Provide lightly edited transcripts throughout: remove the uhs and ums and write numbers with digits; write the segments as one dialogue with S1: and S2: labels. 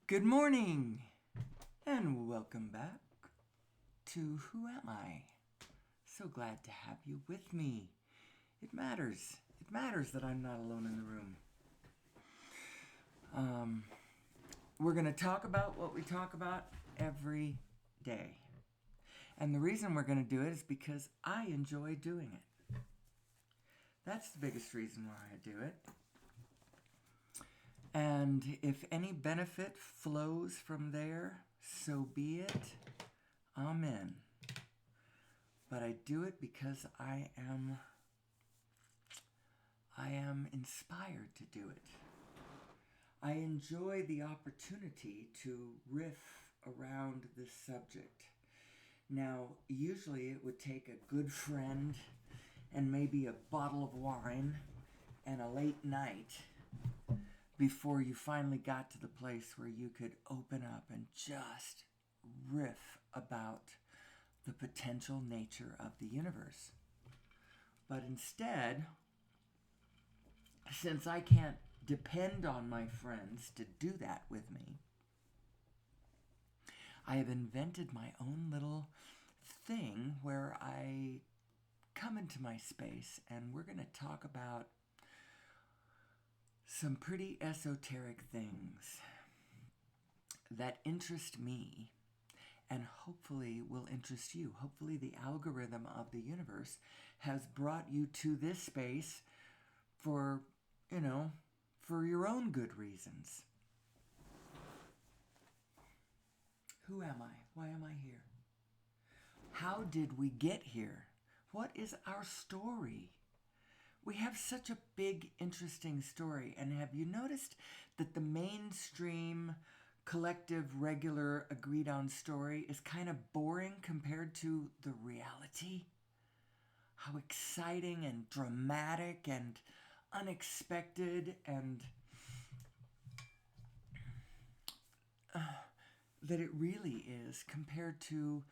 S1: Good morning, and welcome back to Who Am I? So glad to have you with me. It matters. It matters that I'm not alone in the room. We're going to talk about what we talk about every day. And the reason we're going to do it is because I enjoy doing it. That's the biggest reason why I do it. And if any benefit flows from there, so be it. Amen. But I do it because I am inspired to do it. I enjoy the opportunity to riff around this subject. Now, usually it would take a good friend and maybe a bottle of wine and a late night before you finally got to the place where you could open up and just riff about the potential nature of the universe. But instead, since I can't depend on my friends to do that with me, I have invented my own little thing where I come into my space and we're going to talk about some pretty esoteric things that interest me and hopefully will interest you. Hopefully the algorithm of the universe has brought you to this space for, for your own good reasons. Who am I? Why am I here? How did we get here? What is our story? We have such a big, interesting story. And have you noticed that the mainstream, collective, regular, agreed on story is kind of boring compared to the reality? How exciting and dramatic and unexpected and that it really is compared to,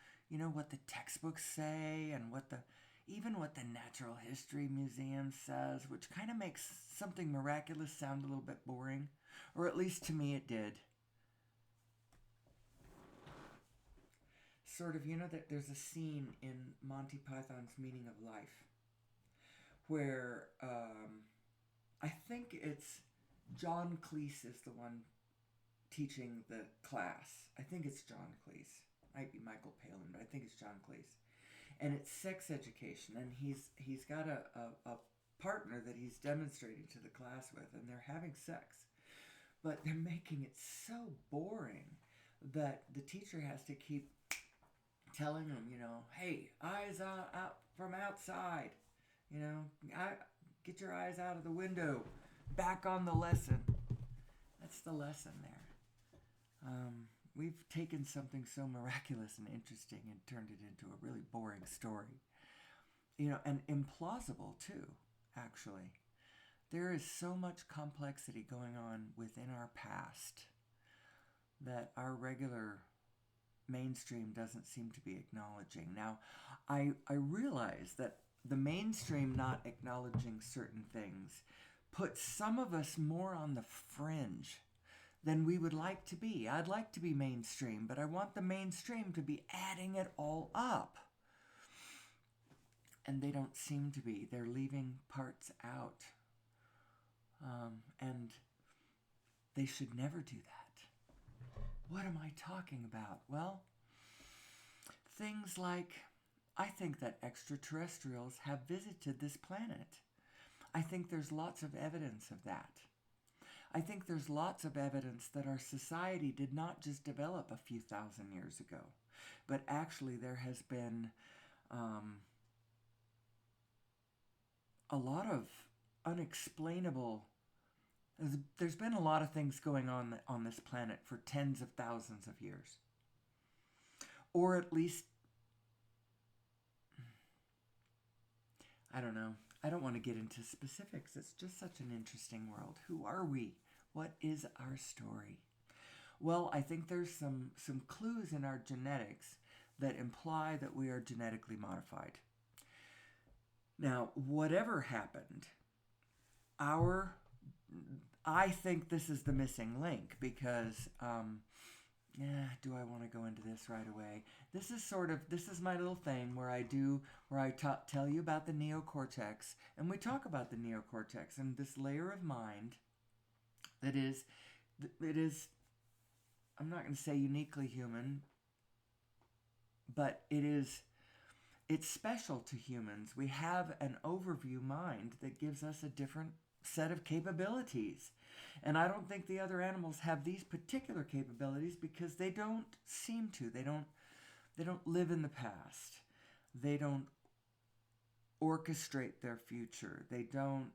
S1: what the textbooks say and even what the Natural History Museum says, which kind of makes something miraculous sound a little bit boring, or at least to me it did. Sort of, that there's a scene in Monty Python's Meaning of Life where I think it's John Cleese is the one teaching the class. I think it's John Cleese. Might be Michael Palin, but I think it's John Cleese. And it's sex education, and he's got a partner that he's demonstrating to the class with, and they're having sex. But they're making it so boring that the teacher has to keep telling them, hey, eyes out from outside. Get your eyes out of the window. Back on the lesson. That's the lesson there. We've taken something so miraculous and interesting and turned it into a really boring story. And implausible too, actually. There is so much complexity going on within our past that our regular mainstream doesn't seem to be acknowledging. Now, I realize that the mainstream not acknowledging certain things puts some of us more on the fringe than we would like to be. I'd like to be mainstream, but I want the mainstream to be adding it all up. And they don't seem to be. They're leaving parts out. And they should never do that. What am I talking about? Well, things like, I think that extraterrestrials have visited this planet. I think there's lots of evidence of that. I think there's lots of evidence that our society did not just develop a few thousand years ago, but actually there has been a lot of unexplainable. There's been a lot of things going on this planet for tens of thousands of years. Or at least, I don't know. I don't want to get into specifics. It's just such an interesting world. Who are we? What is our story? Well, I think there's some clues in our genetics that imply that we are genetically modified. Now, whatever happened, our I think this is the missing link because, do I want to go into this right away? This is my little thing where I tell you about the neocortex, and we talk about the neocortex and this layer of mind that is, I'm not going to say uniquely human, but it's special to humans. We have an overview mind that gives us a different set of capabilities. And I don't think the other animals have these particular capabilities because they don't seem to. They don't live in the past. They don't orchestrate their future. They don't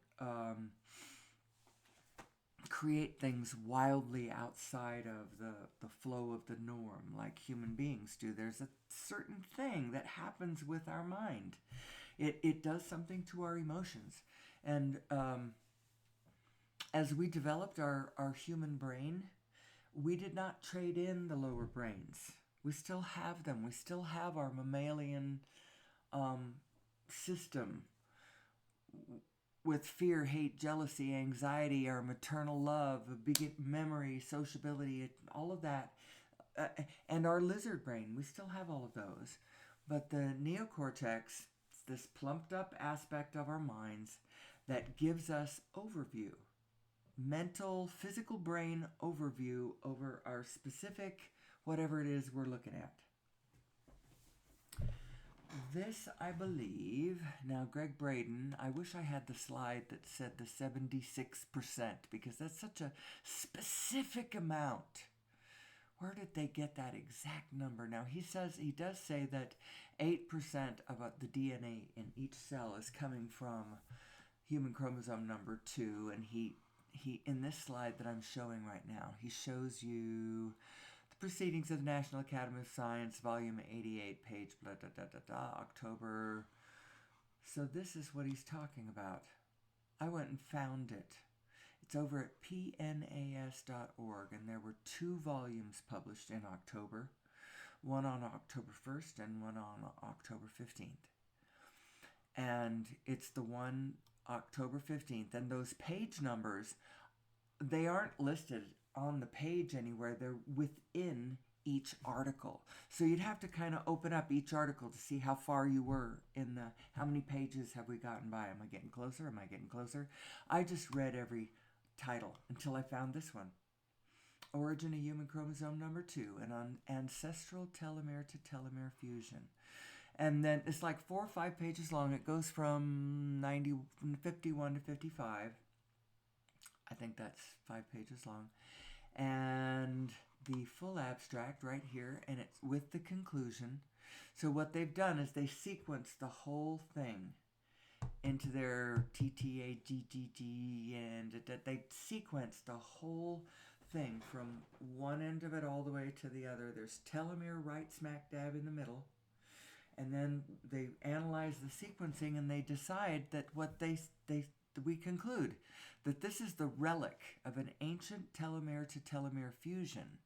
S1: create things wildly outside of the flow of the norm like human beings do. There's a certain thing that happens with our mind. It does something to our emotions. And as we developed our human brain, we did not trade in the lower brains. We still have them. We still have our mammalian system with fear, hate, jealousy, anxiety, our maternal love, memory, sociability, all of that. And our lizard brain, we still have all of those. But the neocortex, this plumped up aspect of our minds that gives us overview, mental, physical brain overview over our specific, whatever it is we're looking at. This, I believe, now Greg Braden, I wish I had the slide that said the 76% because that's such a specific amount. Where did they get that exact number? Now he does say that 8% of the DNA in each cell is coming from human chromosome number 2, and he in this slide that I'm showing right now, he shows you Proceedings of the National Academy of Science, Volume 88, page blah, da, da, da, da, October. So this is what he's talking about. I went and found it. It's over at pnas.org, and there were 2 volumes published in October, one on October 1st and one on October 15th. And it's the one October 15th, and those page numbers, they aren't listed on the page anywhere. They're within each article. So you'd have to kind of open up each article to see how far you were in how many pages have we gotten by. Am I getting closer? Am I getting closer? I just read every title until I found this one. Origin of Human Chromosome number 2, and on ancestral telomere to telomere fusion. And then it's like 4 or 5 pages long. It goes from 51 to 55. I think that's 5 pages long. And the full abstract right here, and it's with the conclusion. So what they've done is they sequence the whole thing into their TTAGGG, and they sequence the whole thing from one end of it all the way to the other. There's telomere right smack dab in the middle. And then they analyze the sequencing, and they decide that we conclude that this is the relic of an ancient telomere to telomere fusion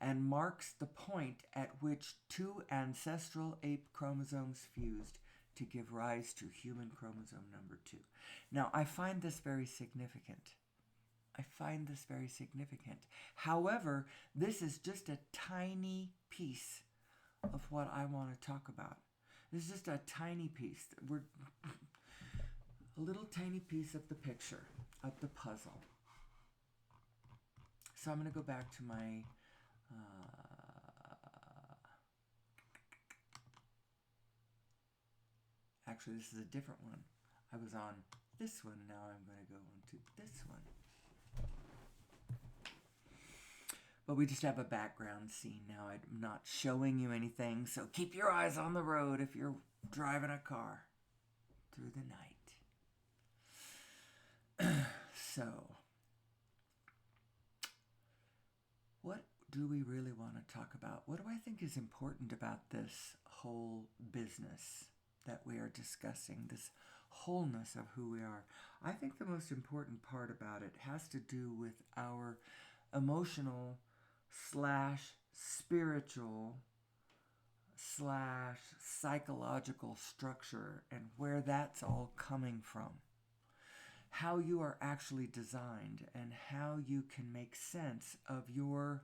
S1: and marks the point at which 2 ancestral ape chromosomes fused to give rise to human chromosome number 2. Now, I find this very significant. However, this is just a tiny piece of what I want to talk about. This is just a tiny piece. We're a little tiny piece of the picture, of the puzzle. So I'm going to go back to my actually, this is a different one. I was on this one. Now I'm going to go into this one. But we just have a background scene now. I'm not showing you anything, so keep your eyes on the road if you're driving a car through the night. So, what do we really want to talk about? What do I think is important about this whole business that we are discussing, this wholeness of who we are? I think the most important part about it has to do with our emotional / spiritual / psychological structure and where that's all coming from. how you are actually designed and how you can make sense of your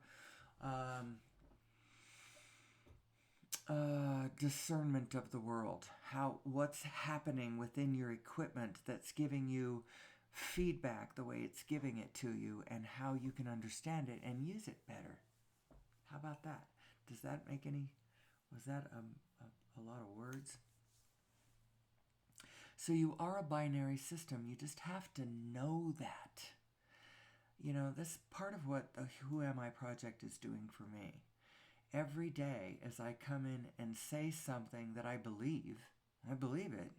S1: discernment of the world, how what's happening within your equipment that's giving you feedback the way it's giving it to you, and how you can understand it and use it better. How about that? Does that make any? Was that a lot of words? So you are a binary system. You just have to know that. You know, that's part of what the Who Am I project is doing for me. Every day as I come in and say something that I believe it,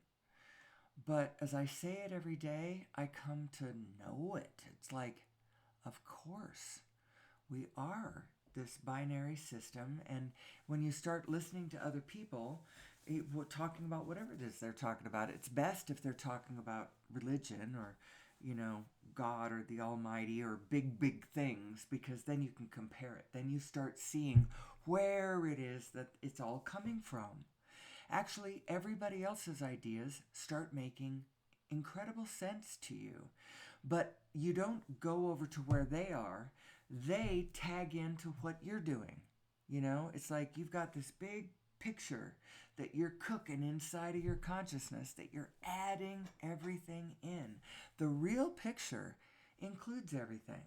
S1: but as I say it every day, I come to know it. It's like, of course, we are this binary system. And when you start listening to other people, talking about whatever it is they're talking about, it's best if they're talking about religion or, God or the Almighty or big things, because then you can compare it. Then you start seeing where it is that it's all coming from. Actually, everybody else's ideas start making incredible sense to you. But you don't go over to where they are. They tag into what you're doing. It's like you've got this big picture that you're cooking inside of your consciousness, that you're adding everything in. The real picture includes everything,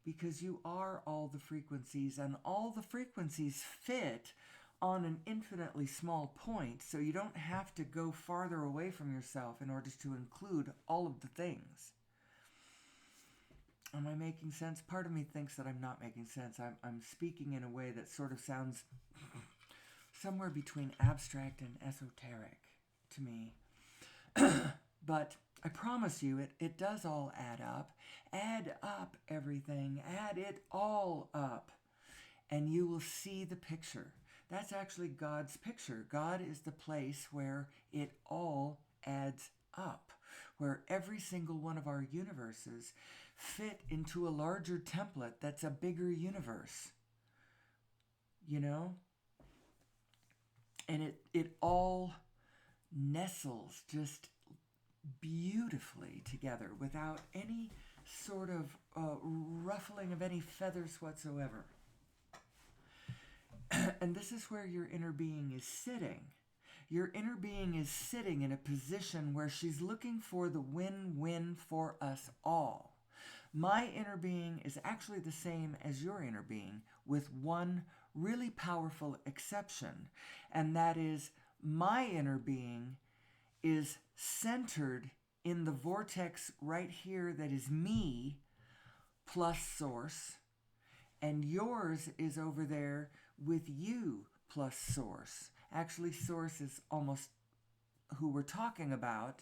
S1: because you are all the frequencies, and all the frequencies fit on an infinitely small point, so you don't have to go farther away from yourself in order to include all of the things. Am I making sense? Part of me thinks that I'm not making sense. I'm speaking in a way that sort of sounds somewhere between abstract and esoteric to me. But I promise you, it does all add up. Add up everything. Add it all up. And you will see the picture. That's actually God's picture. God is the place where it all adds up, where every single one of our universes fit into a larger template that's a bigger universe. And it all nestles just beautifully together without any sort of ruffling of any feathers whatsoever. And this is where your inner being is sitting. Your inner being is sitting in a position where she's looking for the win-win for us all. My inner being is actually the same as your inner being, with one really powerful exception, and that is my inner being is centered in the vortex right here that is me plus source, and yours is over there with you plus source. Actually, source is almost who we're talking about.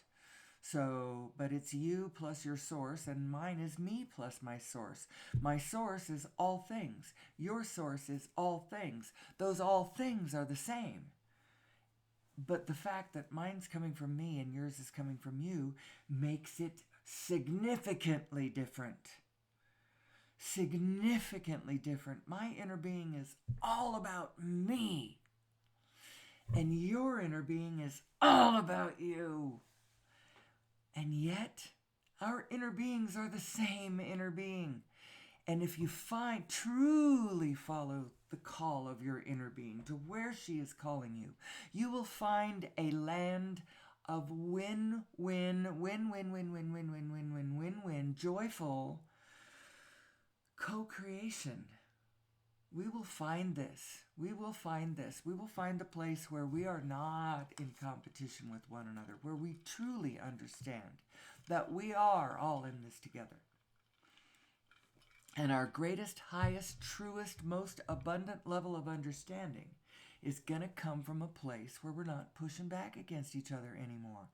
S1: So, but it's you plus your source, and mine is me plus my source. My source is all things. Your source is all things. Those all things are the same. But the fact that mine's coming from me and yours is coming from you makes it significantly different. Significantly different. My inner being is all about me. And your inner being is all about you. And yet, our inner beings are the same inner being. And if you truly follow the call of your inner being to where she is calling you, you will find a land of win-win, joyful co-creation. We will find this. We will find this. We will find the place where we are not in competition with one another, where we truly understand that we are all in this together. And our greatest, highest, truest, most abundant level of understanding is going to come from a place where we're not pushing back against each other anymore,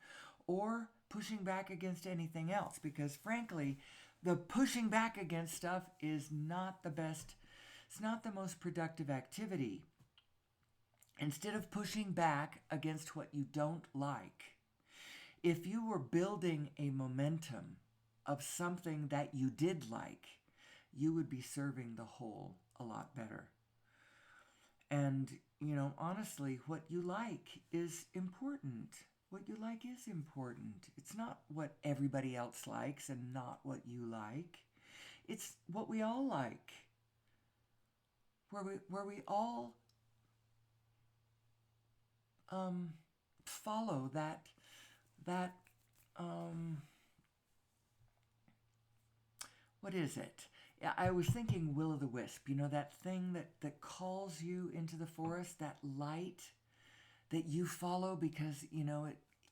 S1: or pushing back against anything else, because frankly, the pushing back against stuff is not the best. It's not the most productive activity. Instead of pushing back against what you don't like, if you were building a momentum of something that you did like, you would be serving the whole a lot better. And, honestly, what you like is important. what you like is important. It's not what everybody else likes and not what you like. It's what we all like. Where we all follow that what is it? Yeah, I was thinking will o' the wisp. You know that thing that calls you into the forest, that light that you follow because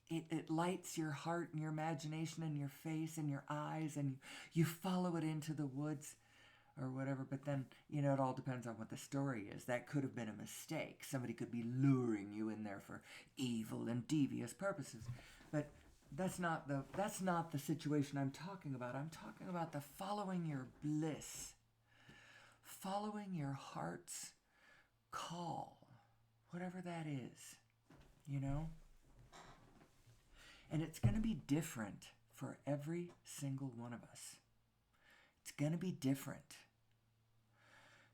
S1: it lights your heart and your imagination and your face and your eyes, and you follow it into the woods or whatever. But then it all depends on what the story is. That could have been a mistake. Somebody could be luring you in there for evil and devious purposes. But that's not the situation I'm talking about. I'm talking about the following your bliss, following your heart's call, whatever that is, you know? And it's going to be different for every single one of us. It's going to be different.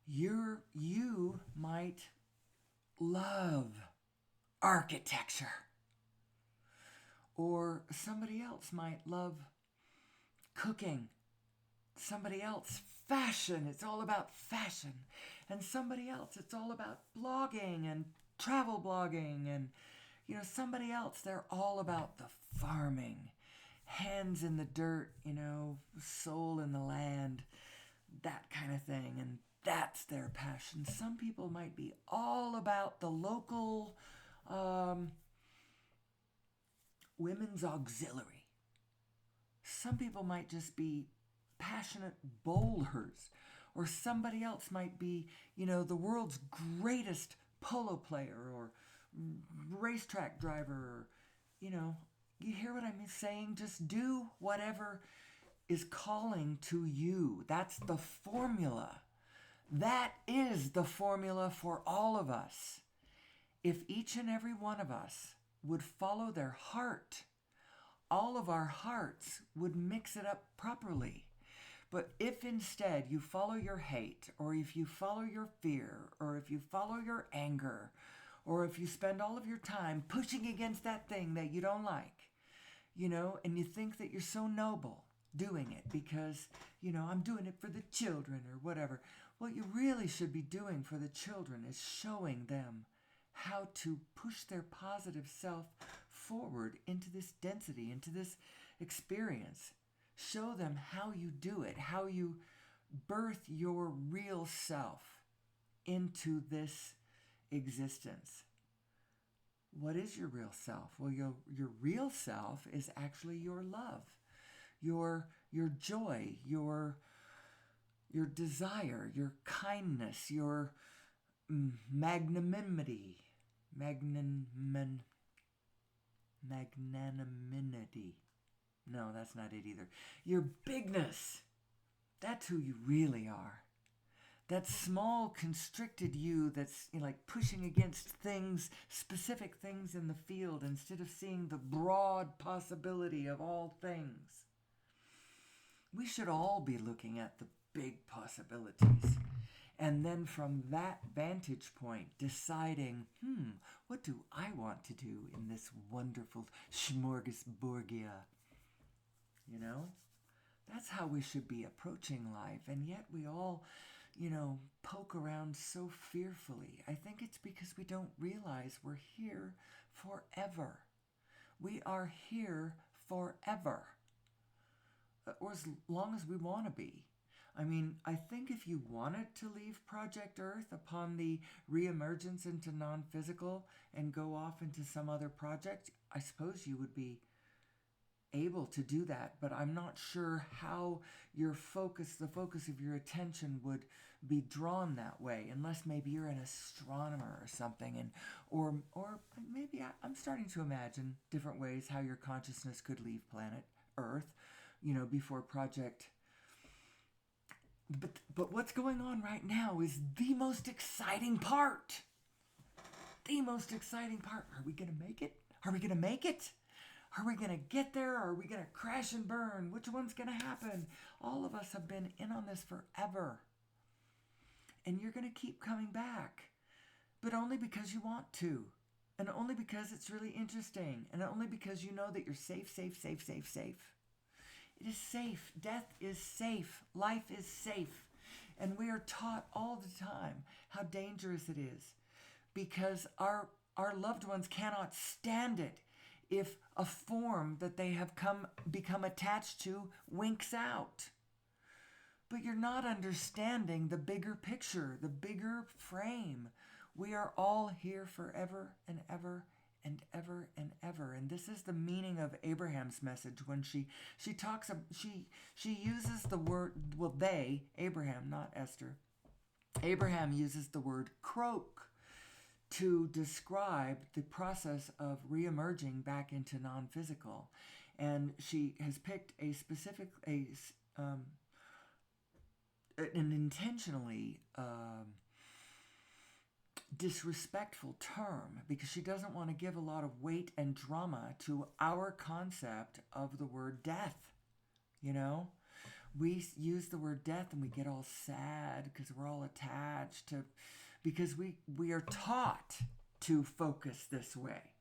S1: You might love architecture, or somebody else might love cooking. Somebody else, fashion. It's all about fashion. And somebody else, it's all about blogging and travel blogging. And, somebody else, they're all about the farming. Hands in the dirt, soul in the land, that kind of thing. And that's their passion. Some people might be all about the local women's auxiliary. Some people might just be passionate bowlers, or somebody else might be, the world's greatest polo player or racetrack driver, or, you hear what I'm saying? Just do whatever is calling to you. That's the formula. That is the formula for all of us. If each and every one of us would follow their heart, all of our hearts would mix it up properly. But if instead you follow your hate, or if you follow your fear, or if you follow your anger, or if you spend all of your time pushing against that thing that you don't like, and you think that you're so noble doing it because, I'm doing it for the children or whatever. What you really should be doing for the children is showing them how to push their positive self forward into this density, into this experience. Show them how you do it, how you birth your real self into this existence. What is your real self? Well, your real self is actually your love, your joy, your desire, your kindness, your magnanimity, magnanimity. No, that's not it either. Your bigness. That's who you really are. That small, constricted you that's like pushing against things, specific things in the field, instead of seeing the broad possibility of all things. We should all be looking at the big possibilities. And then from that vantage point, deciding, what do I want to do in this wonderful smorgasborgia? That's how we should be approaching life. And yet we all, poke around so fearfully. I think it's because we don't realize we're here forever. We are here forever. Or as long as we want to be. I mean, I think if you wanted to leave Project Earth upon the reemergence into non-physical and go off into some other project, I suppose you would be able to do that, but I'm not sure how the focus of your attention would be drawn that way, unless maybe you're an astronomer or something, and or maybe I'm starting to imagine different ways how your consciousness could leave planet Earth, before Project. But what's going on right now is the most exciting part. The most exciting part. Are we gonna make it? Are we gonna make it? Are we going to get there, or are we going to crash and burn? Which one's going to happen? All of us have been in on this forever. And you're going to keep coming back. But only because you want to. And only because it's really interesting. And only because you know that you're safe, safe, safe, safe, safe. It is safe. Death is safe. Life is safe. And we are taught all the time how dangerous it is, because our loved ones cannot stand it if a form that they have become attached to winks out. But you're not understanding the bigger picture, the bigger frame. We are all here forever and ever and ever and ever. And this is the meaning of Abraham's message when she uses the word, well, Abraham, not Esther. Abraham uses the word croak to describe the process of reemerging back into non-physical. And she has picked an intentionally disrespectful term, because she doesn't want to give a lot of weight and drama to our concept of the word death. You know, we use the word death and we get all sad because we're all attached to, because we are taught to focus this way.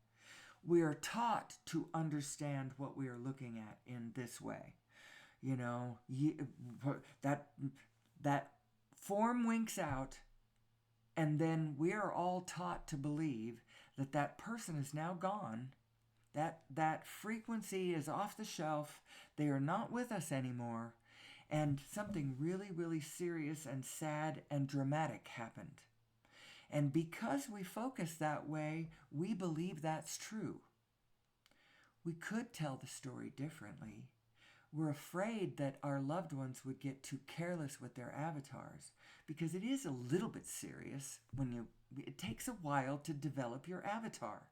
S1: We are taught to understand what we are looking at in this way. You know, that form winks out, and then we are all taught to believe that that person is now gone, that frequency is off the shelf, they are not with us anymore, and something really, really serious and sad and dramatic happened. And because we focus that way, we believe that's true. We could tell the story differently. We're afraid that our loved ones would get too careless with their avatars, because it is a little bit serious it takes a while to develop your avatar.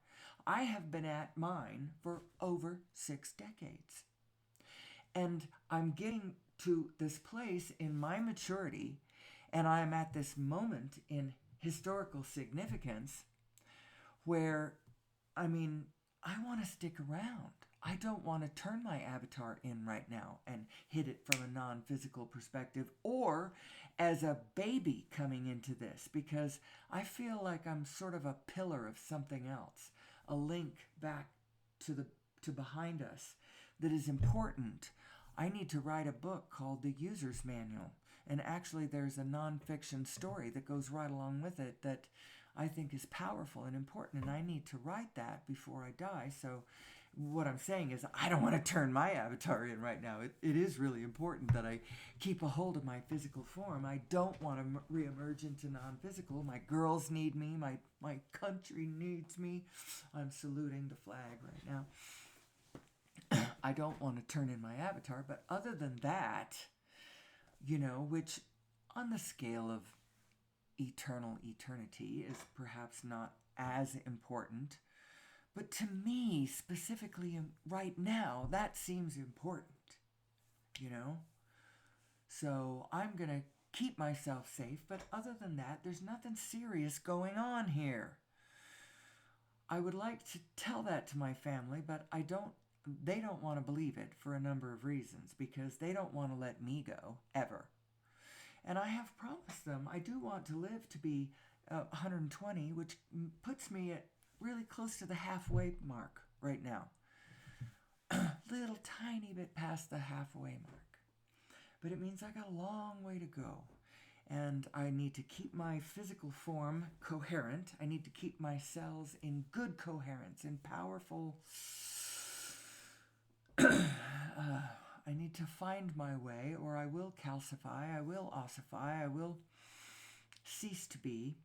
S1: I have been at mine for over 6 decades. And I'm getting to this place in my maturity, and I'm at this moment in historical significance where, I want to stick around. I don't want to turn my avatar in right now and hit it from a non-physical perspective, or as a baby coming into this, because I feel like I'm sort of a pillar of something else, a link back to behind us that is important. I need to write a book called The User's Manual, and actually there's a non-fiction story that goes right along with it that I think is powerful and important, and I need to write that before I die. So what I'm saying is I don't want to turn my avatar in right now. It is really important that I keep a hold of my physical form. I don't want to reemerge into non-physical. My girls need me. My country needs me. I'm saluting the flag right now. I don't want to turn in my avatar. But other than that, which on the scale of eternity is perhaps not as important, but to me specifically right now, that seems important, So I'm going to keep myself safe, but other than that, there's nothing serious going on here. I would like to tell that to my family, but they don't want to believe it for a number of reasons, because they don't want to let me go, ever. And I have promised them I do want to live to be 120, which puts me at really close to the halfway mark right now. Little tiny bit past the halfway mark. But it means I got a long way to go. And I need to keep my physical form coherent. I need to keep my cells in good coherence, in powerful... I need to find my way, or I will calcify, I will ossify, I will cease to be.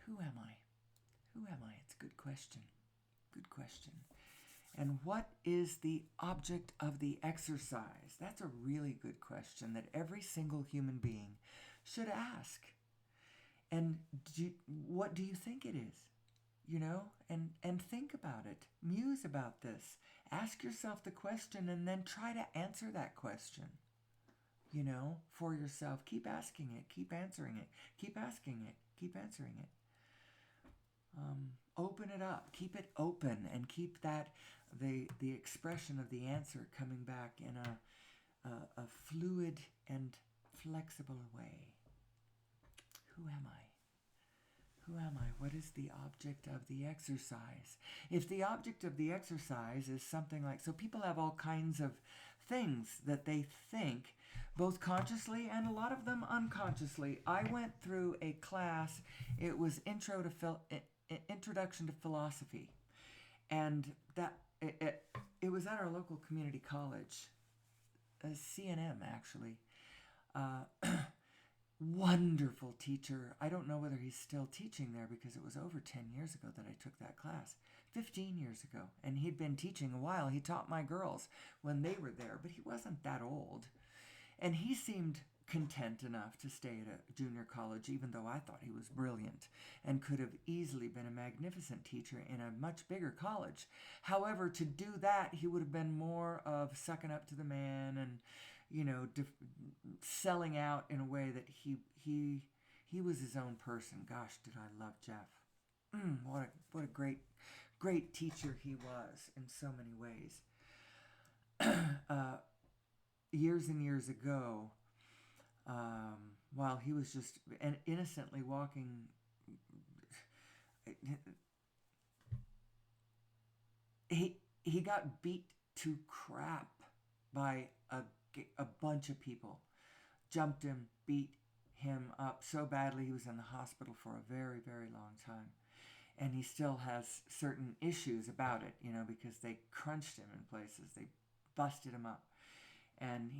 S1: Who am I? Who am I? It's a good question. Good question. And what is the object of the exercise? That's a really good question that every single human being should ask. And what do you think it is? And think about it. Muse about this. Ask yourself the question and then try to answer that question, for yourself. Keep asking it. Keep answering it. Keep asking it. Keep answering it. Open it up. Keep it open, and keep the expression of the answer coming back in a fluid and flexible way. Who am I? who am I? What is the object of the exercise? If the object of the exercise is something like, so people have all kinds of things that they think, both consciously and a lot of them unconsciously. I went through a class, it was Introduction to Philosophy, and it was at our local community college, CNM actually. Wonderful teacher. I don't know whether he's still teaching there because it was over 10 years ago that I took that class. 15 years ago. And he'd been teaching a while. He taught my girls when they were there, but he wasn't that old. And he seemed content enough to stay at a junior college, even though I thought he was brilliant and could have easily been a magnificent teacher in a much bigger college. However, to do that, he would have been more of sucking up to the man and, you know, selling out in a way that he was his own person. Gosh, did I love Jeff. What a great teacher he was in so many ways. Years and years ago, while he was just innocently walking, he got beat to crap by a bunch of people. Jumped him, beat him up so badly he was in the hospital for a very, very long time. And he still has certain issues about it, you know, because they crunched him in places. They busted him up. And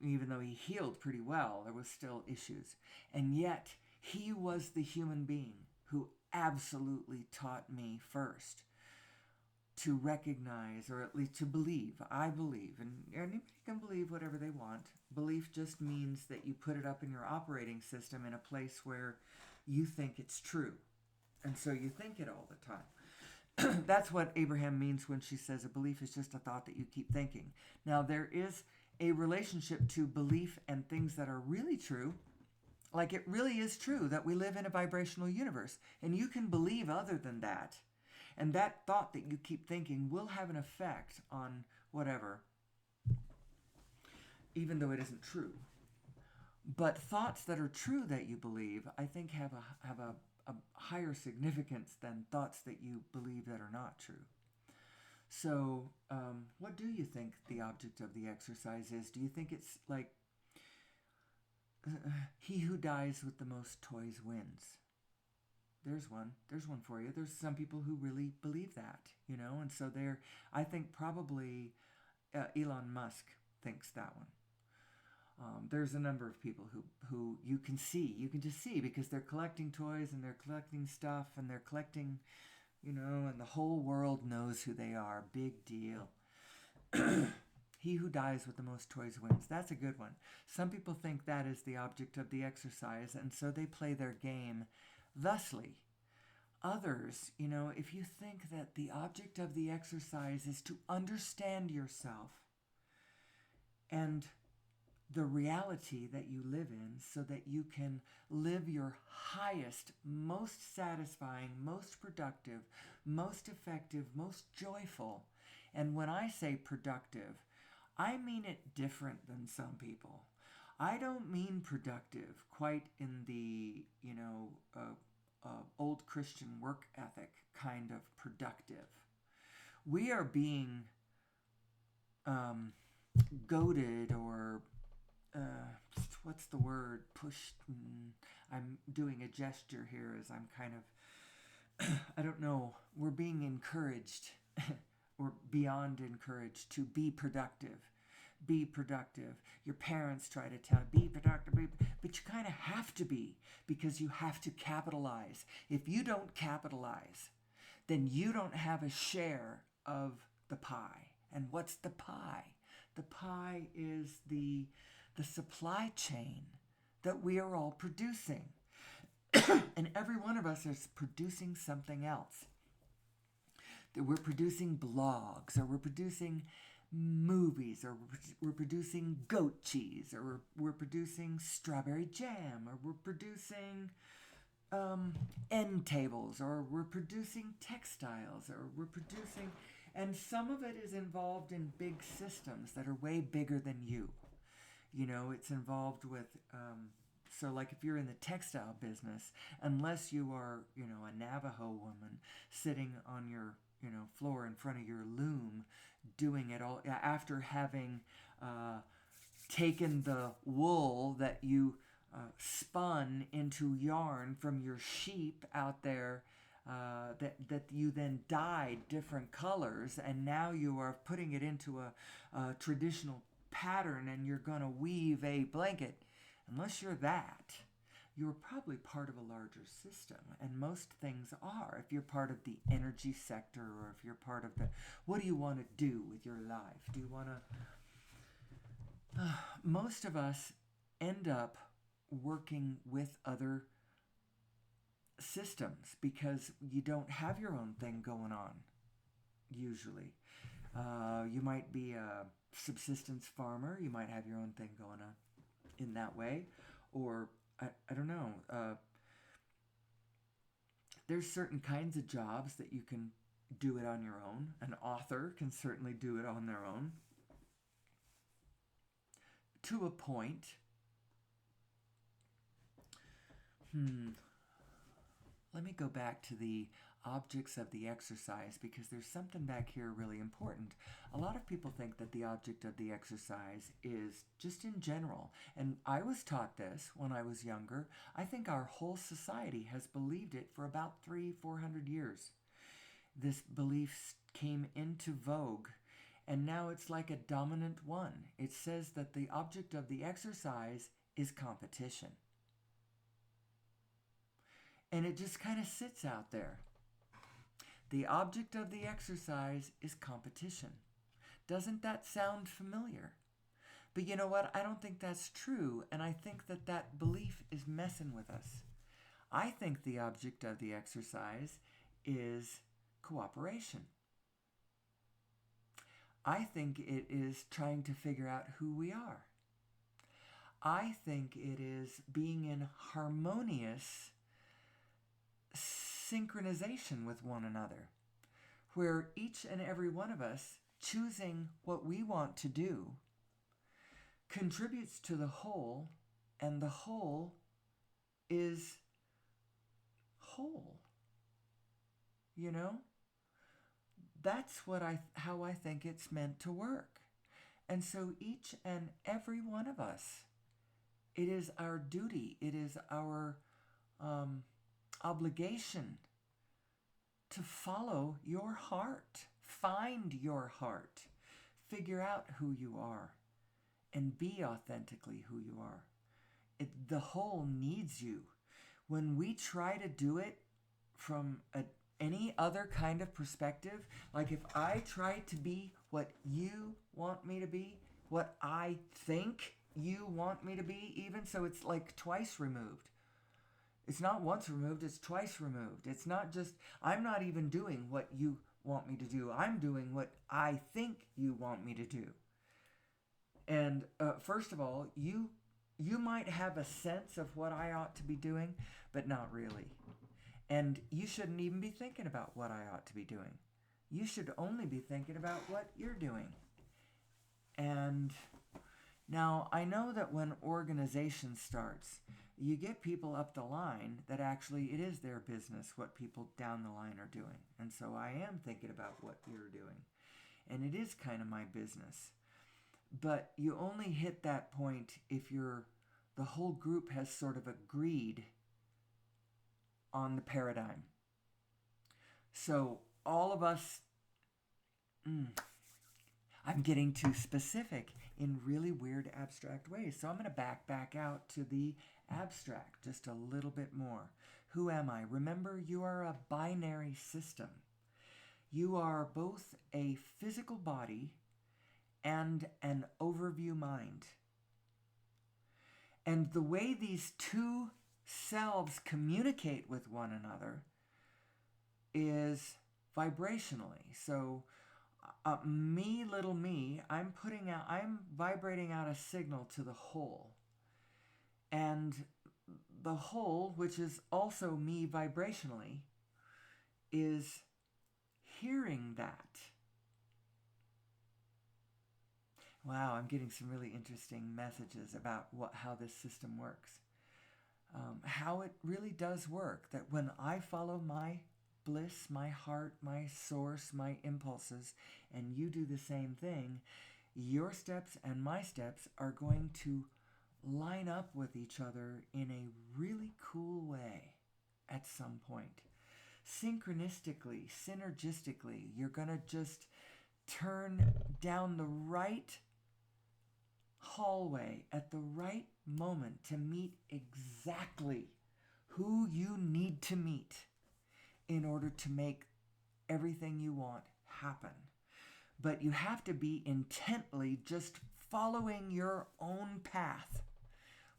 S1: even though he healed pretty well, there was still issues. And yet, he was the human being who absolutely taught me first to recognize, or at least to believe. I believe, and anybody can believe whatever they want. Belief just means that you put it up in your operating system in a place where you think it's true. And so you think it all the time. That's what Abraham means when she says a belief is just a thought that you keep thinking. Now, there is a relationship to belief and things that are really true. Like it really is true that we live in a vibrational universe. And you can believe other than that. And that thought that you keep thinking will have an effect on whatever, even though it isn't true. But thoughts that are true that you believe, I think have a higher significance than thoughts that you believe that are not true. So, what do you think the object of the exercise is? Do you think it's like, he who dies with the most toys wins? There's one for you. There's some people who really believe that, you know, and so I think probably Elon Musk thinks that one. There's a number of people who you can just see because they're collecting toys and they're collecting stuff and they're collecting, you know, and the whole world knows who they are. Big deal. He who dies with the most toys wins. That's a good one. Some people think that is the object of the exercise, and so they play their game thusly. Others, you know, if you think that the object of the exercise is to understand yourself and the reality that you live in so that you can live your highest, most satisfying, most productive, most effective, most joyful. And when I say productive, I mean it different than some people. I don't mean productive quite in the, you know, old Christian work ethic kind of productive. We are being goaded or what's the word? Pushed. I'm doing a gesture here as I'm kind of, I don't know, we're being encouraged or beyond encouraged to be productive. Be productive. Your parents try to tell you, be productive, but you kind of have to be because you have to capitalize. If you don't capitalize, then you don't have a share of the pie. And what's the pie? The pie is the supply chain that we are all producing. And every one of us is producing something else. That we're producing blogs, or we're producing movies, or we're producing goat cheese, or we're producing strawberry jam, or we're producing end tables, or we're producing textiles, or we're producing, and some of it is involved in big systems that are way bigger than you. You know, it's involved with So like if you're in the textile business, unless you are, a Navajo woman sitting on your, floor in front of your loom doing it all after having taken the wool that you spun into yarn from your sheep out there, that you then dyed different colors, and now you are putting it into a traditional pattern and you're going to weave a blanket. Unless you're that, you're probably part of a larger system, and most things are. If you're part of the energy sector, or if you're part of the, what do you want to do with your life? Do you want to, most of us end up working with other systems because you don't have your own thing going on, usually. You might be a subsistence farmer, you might have your own thing going on in that way, or I don't know. There's certain kinds of jobs that you can do it on your own. An author can certainly do it on their own to a point. Let me go back to the objects of the exercise, because there's something back here really important. A lot of people think that the object of the exercise is just in general, and I was taught this when I was younger. I think our whole society has believed it for about 300-400 years. This belief came into vogue, and now it's like a dominant one. It says that the object of the exercise is competition. And it just kind of sits out there. The object of the exercise is competition. Doesn't that sound familiar? But you know what? I don't think that's true, and I think that that belief is messing with us. I think the object of the exercise is cooperation. I think it is trying to figure out who we are. I think it is being in harmonious synchronization with one another, where each and every one of us choosing what we want to do contributes to the whole, and the whole is whole. That's how I think it's meant to work. And so each and every one of us, it is our duty, it is our obligation to follow your heart, find your heart, figure out who you are, and be authentically who you are. The whole needs you. When we try to do it from any other kind of perspective, like if I try to be what you want me to be, what I think you want me to be, even, so it's like twice removed. It's not once removed, it's twice removed. It's not just, I'm not even doing what you want me to do. I'm doing what I think you want me to do. And first of all, you might have a sense of what I ought to be doing, but not really. And you shouldn't even be thinking about what I ought to be doing. You should only be thinking about what you're doing. And now, I know that when organization starts, you get people up the line that actually it is their business what people down the line are doing. And so I am thinking about what you're doing. And it is kind of my business. But you only hit that point if the whole group has sort of agreed on the paradigm. So all of us, I'm getting too specific in really weird abstract ways. So I'm going to back out to the abstract just a little bit more. Who am I? Remember, you are a binary system. You are both a physical body and an overview mind. And the way these two selves communicate with one another is vibrationally. So me, little me, I'm vibrating out a signal to the whole. And the whole, which is also me vibrationally, is hearing that. Wow, I'm getting some really interesting messages about how this system works. how it really does work. That when I follow my bliss, my heart, my source, my impulses, and you do the same thing, your steps and my steps are going to line up with each other in a really cool way at some point. Synchronistically, synergistically, you're going to just turn down the right hallway at the right moment to meet exactly who you need to meet in order to make everything you want happen. But you have to be intently just following your own path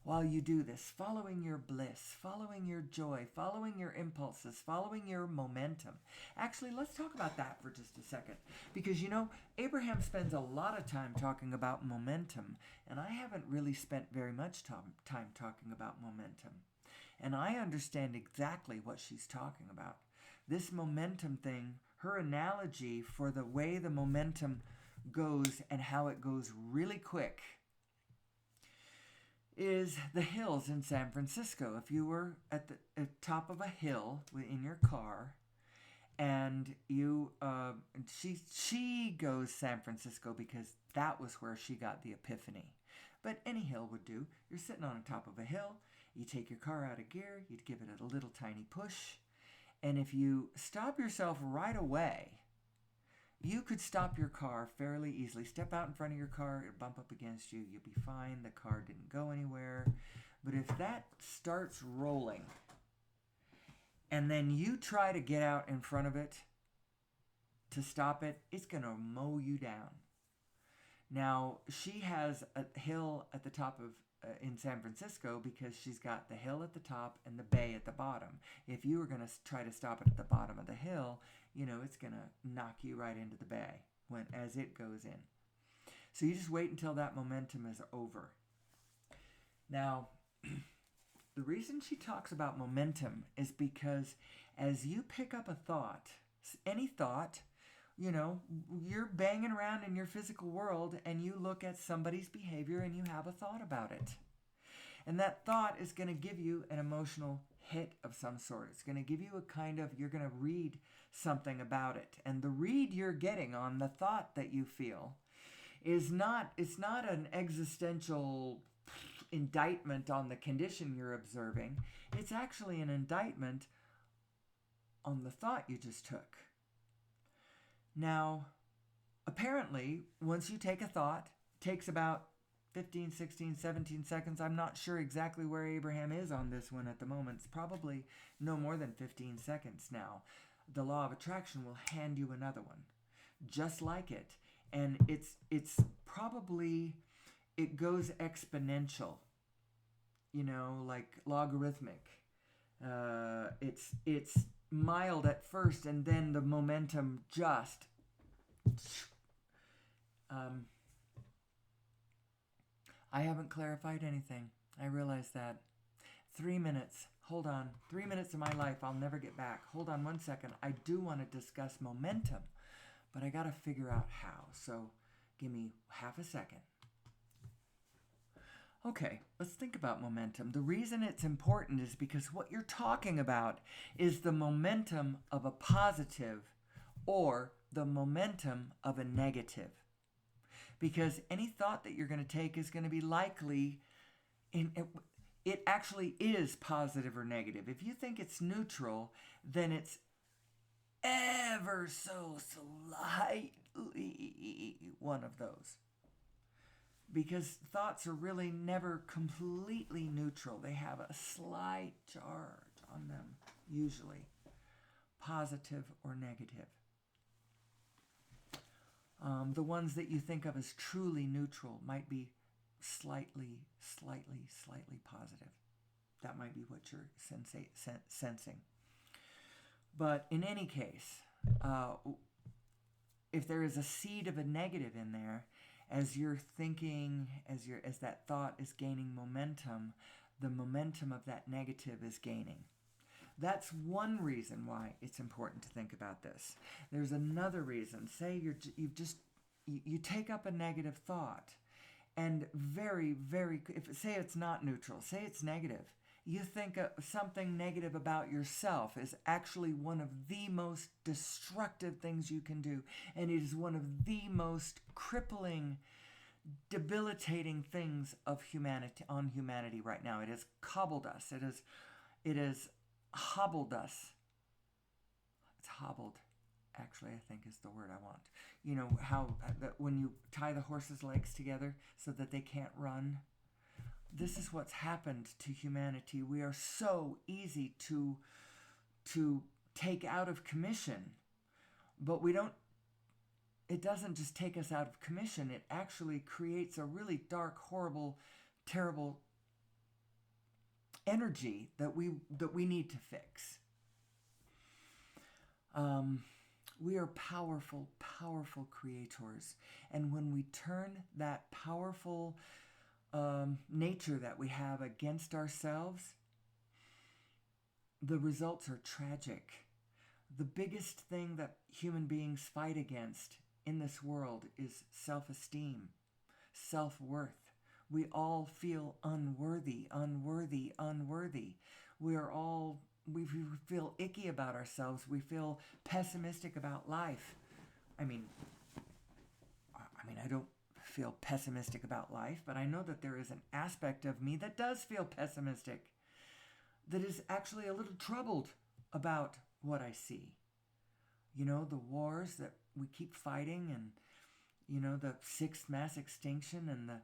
S1: while you do this, following your bliss, following your joy, following your impulses, following your momentum. Actually, let's talk about that for just a second. Because, Abraham spends a lot of time talking about momentum, and I haven't really spent very much time talking about momentum. And I understand exactly what she's talking about. This momentum thing, her analogy for the way the momentum goes and how it goes really quick, is the hills in San Francisco. If you were at the top of a hill in your car, and she goes San Francisco because that was where she got the epiphany. But any hill would do. You're sitting on the top of a hill, you take your car out of gear, you'd give it a little tiny push, and if you stop yourself right away, you could stop your car fairly easily. Step out in front of your car, it'll bump up against you, you'll be fine, the car didn't go anywhere. But if that starts rolling, and then you try to get out in front of it to stop it, it's going to mow you down. Now, she has a hill at the top of in San Francisco because she's got the hill at the top and the bay at the bottom. If you were going to try to stop it at the bottom of the hill, it's going to knock you right into the bay as it goes in. So you just wait until that momentum is over. Now, the reason she talks about momentum is because as you pick up a thought, any thought, you're banging around in your physical world and you look at somebody's behavior and you have a thought about it. And that thought is going to give you an emotional hit of some sort. It's going to give you you're going to read something about it. And the read you're getting on the thought that you feel it's not an existential indictment on the condition you're observing. It's actually an indictment on the thought you just took. Now, apparently, once you take a thought, it takes about 15, 16, 17 seconds. I'm not sure exactly where Abraham is on this one at the moment. It's probably no more than 15 seconds now. The law of attraction will hand you another one, just like it. And it's probably, it goes exponential, like logarithmic. It's mild at first, and then the momentum just I haven't clarified anything. I realize that. 3 minutes. Hold on. 3 minutes of my life I'll never get back. Hold on 1 second. I do want to discuss momentum, but I got to figure out how. So give me half a second. Okay, let's think about momentum. The reason it's important is because what you're talking about is the momentum of a positive or the momentum of a negative. Because any thought that you're going to take is going to be likely, it actually is positive or negative. If you think it's neutral, then it's ever so slightly one of those. Because thoughts are really never completely neutral. They have a slight charge on them, usually, positive or negative. The ones that you think of as truly neutral might be slightly positive. That might be what you're sensing. But in any case, if there is a seed of a negative in there, as you're thinking, as that thought is gaining momentum, the momentum of that negative is gaining. That's one reason why it's important to think about this. There's another reason. Say you take up a negative thought, and say it's not neutral, say it's negative. You think something negative about yourself is actually one of the most destructive things you can do. And it is one of the most crippling, debilitating things of humanity right now. It has cobbled us. It has hobbled us. It's hobbled, actually, I think is the word I want. You know how when you tie the horse's legs together so that they can't run. This is what's happened to humanity. We are so easy to take out of commission, but it doesn't just take us out of commission. It actually creates a really dark, horrible, terrible energy that we need to fix. We are powerful, powerful creators, and when we turn that powerful nature that we have against ourselves, the results are tragic. The biggest thing that human beings fight against in this world is self-esteem, self-worth. We all feel unworthy, unworthy, unworthy. We feel icky about ourselves. We feel pessimistic about life. I mean, I don't feel pessimistic about life, but I know that there is an aspect of me that does feel pessimistic, that is actually a little troubled about what I see. You know, the wars that we keep fighting, and, you know, the sixth mass extinction, and the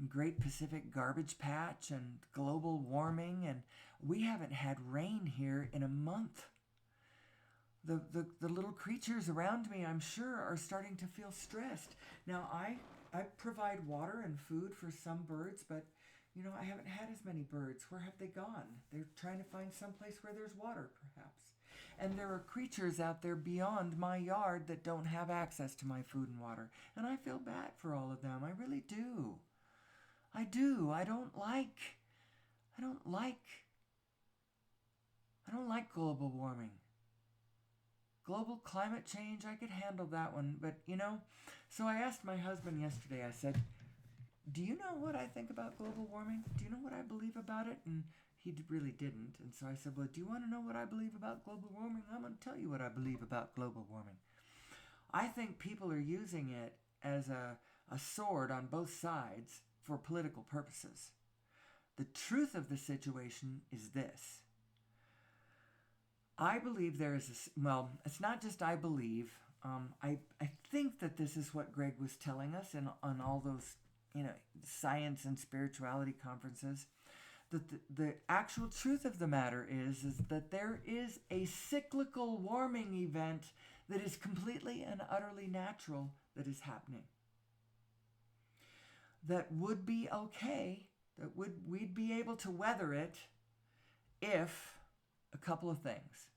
S1: Great Pacific Garbage Patch, and global warming, and we haven't had rain here in a month. The little creatures around me, I'm sure, are starting to feel stressed. Now, I provide water and food for some birds, but, you know, I haven't had as many birds. Where have they gone? They're trying to find someplace where there's water, perhaps. And there are creatures out there beyond my yard that don't have access to my food and water. And I feel bad for all of them. I really do. I do. I don't like global warming. Global climate change, I could handle that one. But, you know, so I asked my husband yesterday, I said, do you know what I think about global warming? Do you know what I believe about it? And he really didn't. And so I said, well, do you want to know what I believe about global warming? I'm going to tell you what I believe about global warming. I think people are using it as a sword on both sides for political purposes. The truth of the situation is this. I believe there is it's not just I believe. I think that this is what Greg was telling us on all those, you know, science and spirituality conferences. That the actual truth of the matter is that there is a cyclical warming event that is completely and utterly natural that is happening. That would be okay, we'd be able to weather it if a couple of things.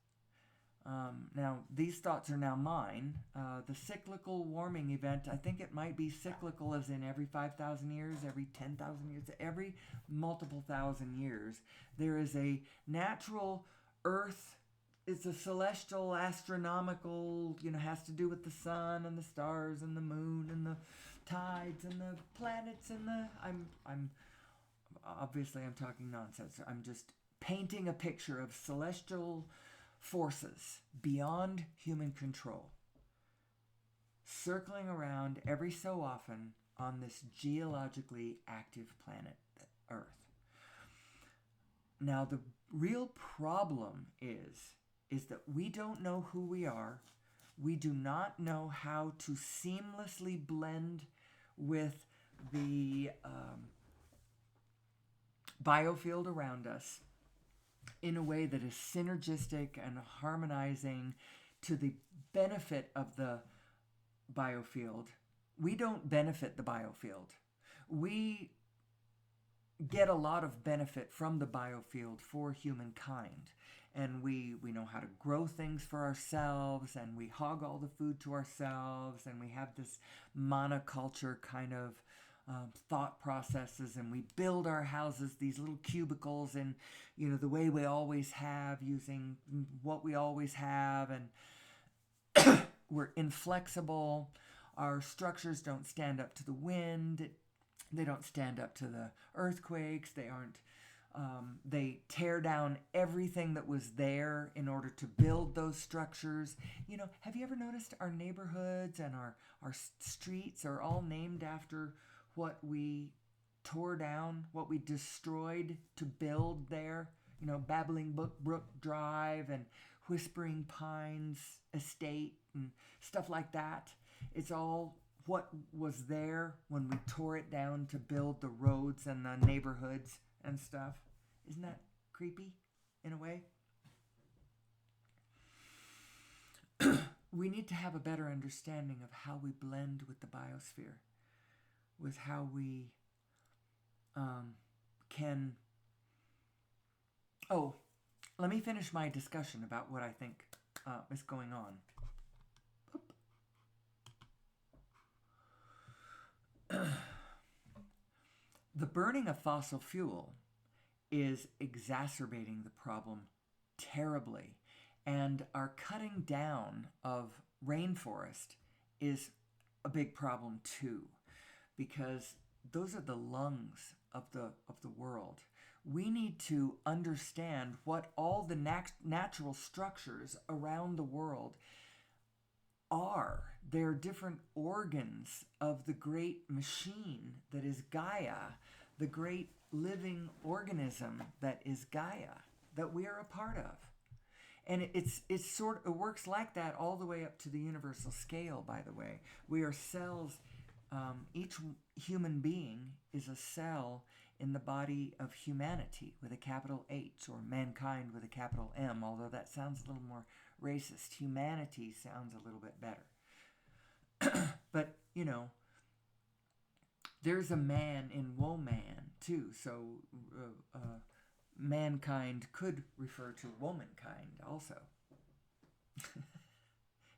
S1: Now, these thoughts are now mine. The cyclical warming event, I think it might be cyclical as in every 5,000 years, every 10,000 years, every multiple thousand years. There is a natural Earth, it's a celestial, astronomical, you know, has to do with the sun and the stars and the moon and the tides and the planets and I'm talking nonsense. I'm just painting a picture of celestial forces beyond human control, circling around every so often on this geologically active planet, Earth. Now, the real problem is that we don't know who we are. We do not know how to seamlessly blend with the biofield around us in a way that is synergistic and harmonizing to the benefit of the biofield. We don't benefit the biofield. We get a lot of benefit from the biofield for humankind. And we know how to grow things for ourselves, and we hog all the food to ourselves, and we have this monoculture kind of thought processes, and we build our houses, these little cubicles, and, you know, the way we always have, using what we always have, and we're inflexible. Our structures don't stand up to the wind. They don't stand up to the earthquakes. They aren't They tear down everything that was there in order to build those structures. You know, have you ever noticed our neighborhoods and our streets are all named after what we tore down, what we destroyed to build there? You know, Babbling Brook Drive and Whispering Pines Estate and stuff like that. It's all what was there when we tore it down to build the roads and the neighborhoods and stuff. Isn't that creepy in a way? We need to have a better understanding of how we blend with the biosphere, with how we can... Oh, let me finish my discussion about what I think is going on. The burning of fossil fuel is exacerbating the problem terribly, and our cutting down of rainforest is a big problem too, because those are the lungs of the world. We need to understand what all the natural structures around the world are. They're different organs of the great machine that is Gaia, the great living organism that is Gaia, that we are a part of. And it works like that all the way up to the universal scale, by the way. We are cells. Each human being is a cell in the body of humanity with a capital H, or mankind with a capital M, although that sounds a little more racist. Humanity sounds a little bit better. But, you know, there's a man in woman too, so mankind could refer to womankind also.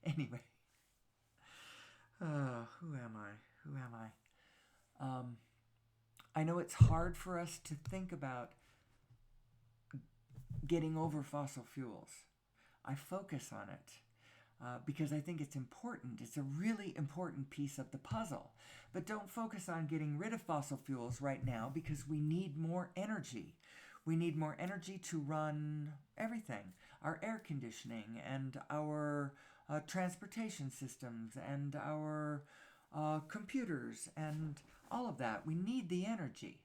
S1: Anyway, who am I? I know it's hard for us to think about getting over fossil fuels. I focus on it because I think it's important. It's a really important piece of the puzzle. But don't focus on getting rid of fossil fuels right now, because we need more energy. We need more energy to run everything. Our air conditioning and our transportation systems and our computers and all of that. We need the energy.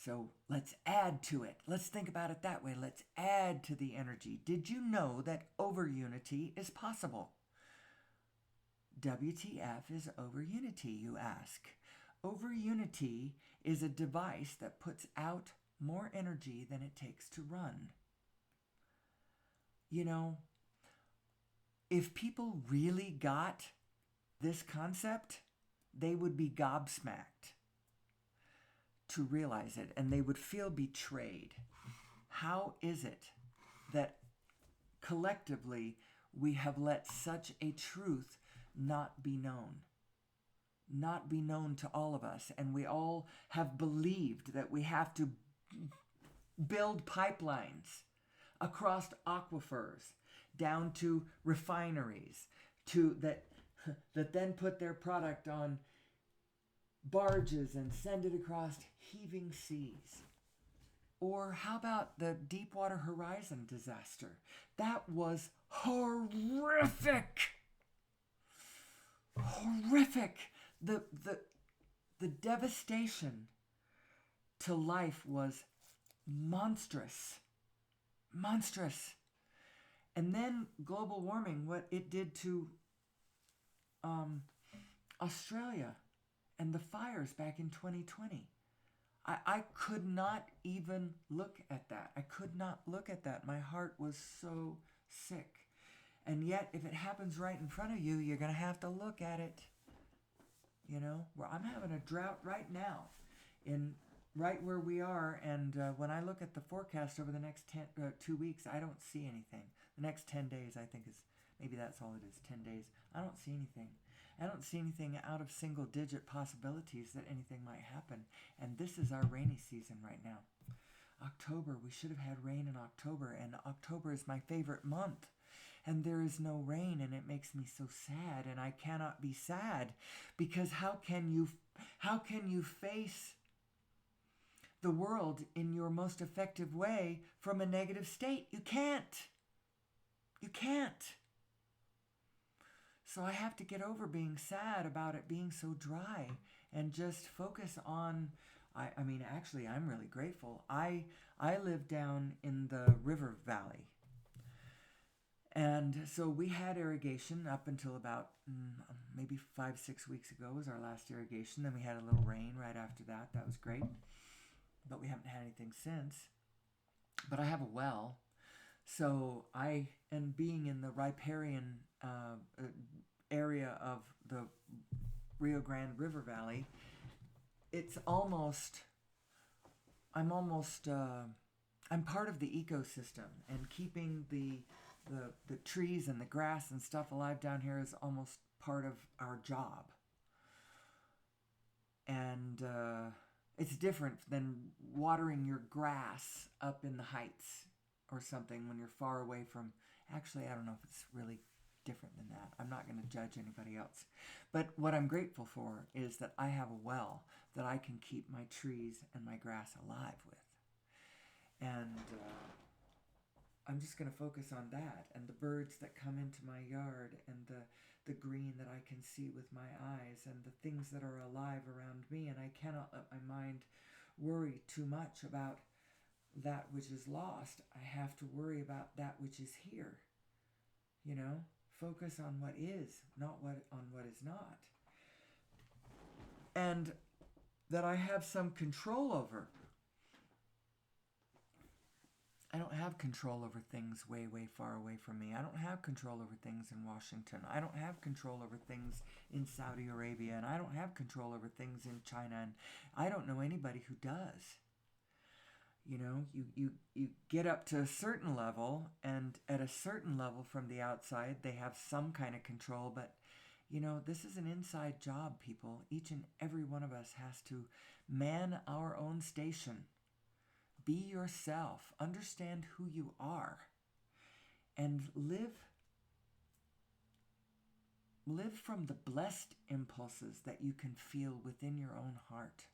S1: So let's add to it. Let's think about it that way. Let's add to the energy. Did you know that over unity is possible? WTF is over unity, you ask? Over unity is a device that puts out more energy than it takes to run. You know, if people really got this concept, they would be gobsmacked to realize it, and they would feel betrayed. How is it that collectively we have let such a truth not be known to all of us, and we all have believed that we have to build pipelines across aquifers down to refineries that then put their product on barges and send it across heaving seas? Or how about the Deepwater Horizon disaster? That was horrific. Horrific. The devastation to life was monstrous. Monstrous. And then global warming, what it did to Australia and the fires back in 2020. I could not even look at that. I could not look at that. My heart was so sick. And yet, if it happens right in front of you, you're going to have to look at it. You know, where I'm having a drought right now, right where we are. And when I look at the forecast over the next 2 weeks, I don't see anything. The next 10 days, I think maybe that's all it is, 10 days. I don't see anything. I don't see anything out of single-digit possibilities that anything might happen. And this is our rainy season right now. October, we should have had rain in October, and October is my favorite month. And there is no rain, and it makes me so sad, and I cannot be sad, because how can you face the world in your most effective way from a negative state. You can't. You can't. So I have to get over being sad about it being so dry and just focus on, I mean, actually, I'm really grateful. I live down in the river valley. And so we had irrigation up until about maybe 5-6 weeks ago was our last irrigation. Then we had a little rain right after that. That was great. But we haven't had anything since. But I have a well. So and being in the riparian area of the Rio Grande River Valley, it's almost, I'm part of the ecosystem, and keeping the trees and the grass and stuff alive down here is almost part of our job. And it's different than watering your grass up in the heights or something when you're far away from, actually, I don't know if it's really different than that. I'm not going to judge anybody else. But what I'm grateful for is that I have a well that I can keep my trees and my grass alive with. And I'm just going to focus on that, and the birds that come into my yard, and the green that I can see with my eyes, and the things that are alive around me. And I cannot let my mind worry too much about that which is lost. I have to worry about that which is here. You know, focus on what is, not on what is not. And that I have some control over. I don't have control over things way, way far away from me. I don't have control over things in Washington. I don't have control over things in Saudi Arabia. And I don't have control over things in China. And I don't know anybody who does. You know, you get up to a certain level, and at a certain level from the outside, they have some kind of control. But, you know, this is an inside job, people. Each and every one of us has to man our own station. Be yourself. Understand who you are. And live from the blessed impulses that you can feel within your own heart.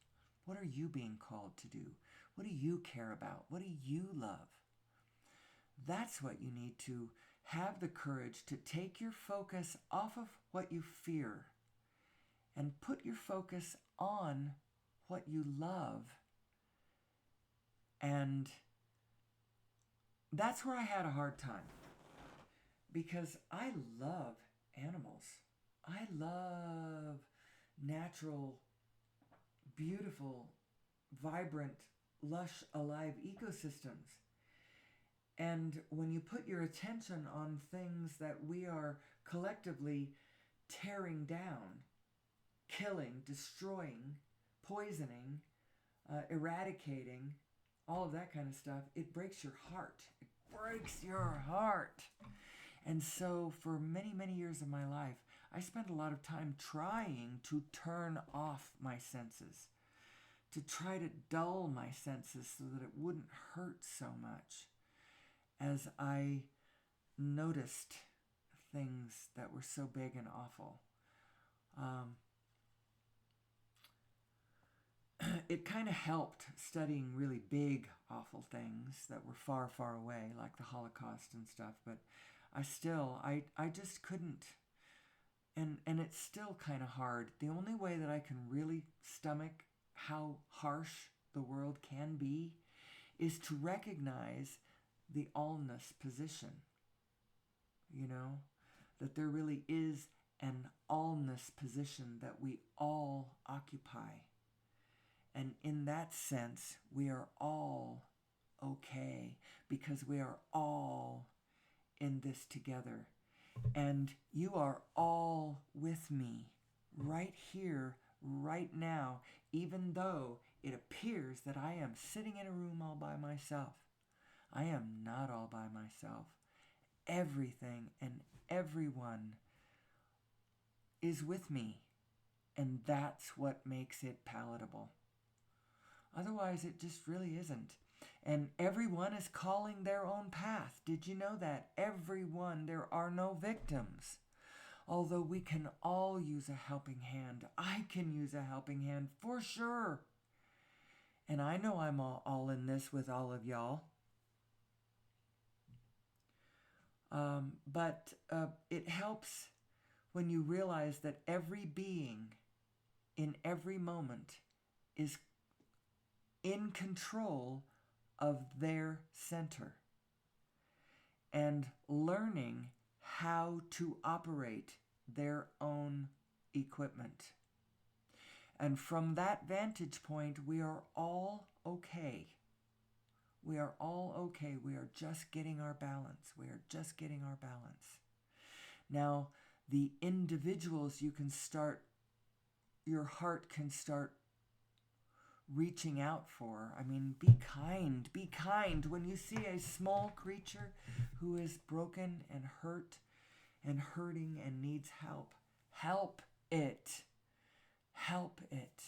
S1: What are you being called to do? What do you care about? What do you love? That's what you need to have the courage to take your focus off of what you fear and put your focus on what you love. And that's where I had a hard time, because I love animals. I love natural, beautiful, vibrant, lush, alive ecosystems. And when you put your attention on things that we are collectively tearing down, killing, destroying, poisoning, eradicating, all of that kind of stuff, it breaks your heart. It breaks your heart. And so for many, many years of my life, I spent a lot of time trying to turn off my senses, to try to dull my senses so that it wouldn't hurt so much as I noticed things that were so big and awful. It kind of helped studying really big, awful things that were far, far away, like the Holocaust and stuff, but I just couldn't. And it's still kind of hard. The only way that I can really stomach how harsh the world can be is to recognize the allness position. You know, that there really is an allness position that we all occupy. And in that sense, we are all okay, because we are all in this together. And you are all with me right here, right now, even though it appears that I am sitting in a room all by myself. I am not all by myself. Everything and everyone is with me, and that's what makes it palatable. Otherwise, it just really isn't. And everyone is calling their own path. Did you know that? Everyone. There are no victims. Although we can all use a helping hand. I can use a helping hand for sure. And I know I'm all in this with all of y'all. But it helps when you realize that every being in every moment is in control of their center and learning how to operate their own equipment. And from that vantage point, we are all okay. We are all okay. We are just getting our balance. We are just getting our balance. Now, the individuals your heart can start reaching out for. I mean, be kind. Be kind. When you see a small creature who is broken and hurt and hurting and needs help, help it. Help it.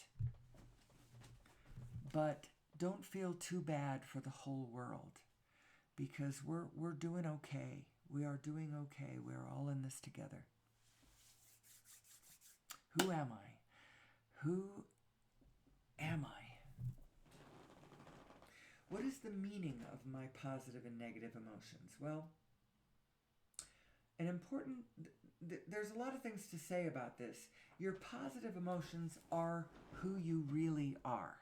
S1: But don't feel too bad for the whole world, because we're doing okay. We are doing okay. We're all in this together. Who am I? Who am I? What is the meaning of my positive and negative emotions? Well, there's a lot of things to say about this. Your positive emotions are who you really are.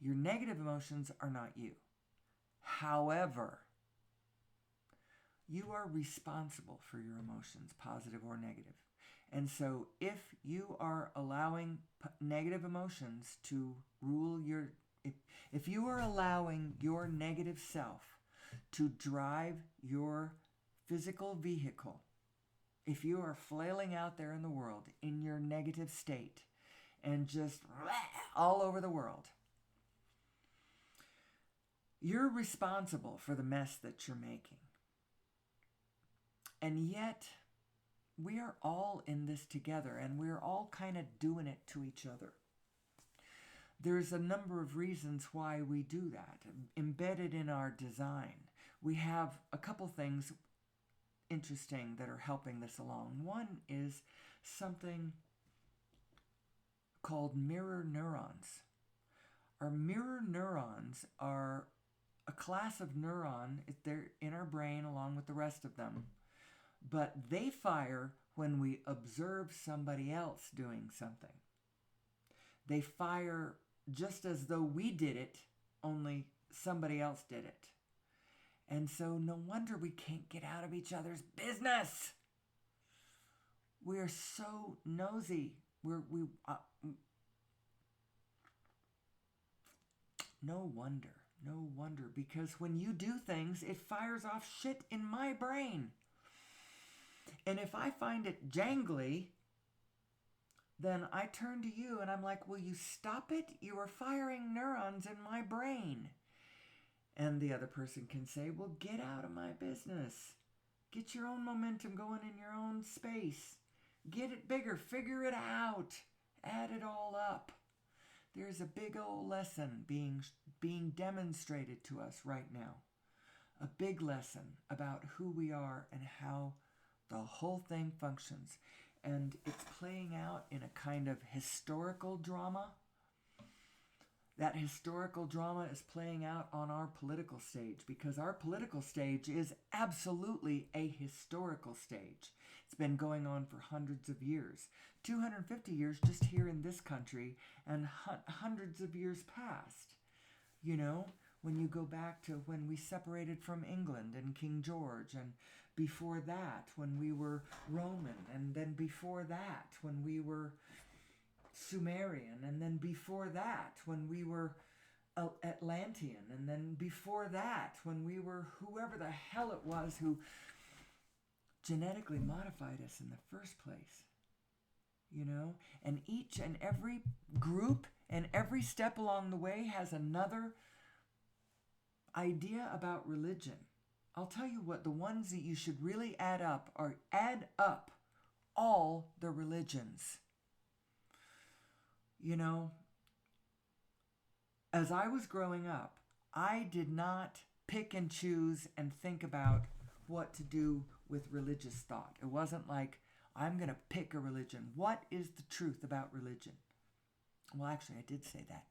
S1: Your negative emotions are not you. However, you are responsible for your emotions, positive or negative. And so if you are allowing negative emotions to rule if you are allowing your negative self to drive your physical vehicle, if you are flailing out there in the world in your negative state and just all over the world, you're responsible for the mess that you're making. And yet, we are all in this together, and we're all kind of doing it to each other. There's a number of reasons why we do that, embedded in our design. We have a couple things interesting that are helping this along. One is something called mirror neurons. Our mirror neurons are a class of neuron. They're in our brain along with the rest of them, but they fire when we observe somebody else doing something. They fire just as though we did it, only somebody else did it. And so no wonder we can't get out of each other's business. We are so nosy. No wonder, because when you do things, it fires off shit in my brain. And if I find it jangly, then I turn to you and I'm like, will you stop it? You are firing neurons in my brain. And the other person can say, well, get out of my business. Get your own momentum going in your own space. Get it bigger. Figure it out. Add it all up. There's a big old lesson being demonstrated to us right now. A big lesson about who we are and how the whole thing functions. And it's playing out in a kind of historical drama. That historical drama is playing out on our political stage, because our political stage is absolutely a historical stage. It's been going on for hundreds of years. 250 years just here in this country, and hundreds of years past. You know, when you go back to when we separated from England and King George, and before that when we were Roman, and then before that when we were Sumerian, and then before that when we were Atlantean, and then before that when we were whoever the hell it was who genetically modified us in the first place. You know, and each and every group and every step along the way has another idea about religion. I'll tell you what, the ones that you should really add up all the religions. You know, as I was growing up, I did not pick and choose and think about what to do with religious thought. It wasn't like, I'm going to pick a religion. What is the truth about religion? Well, actually, I did say that.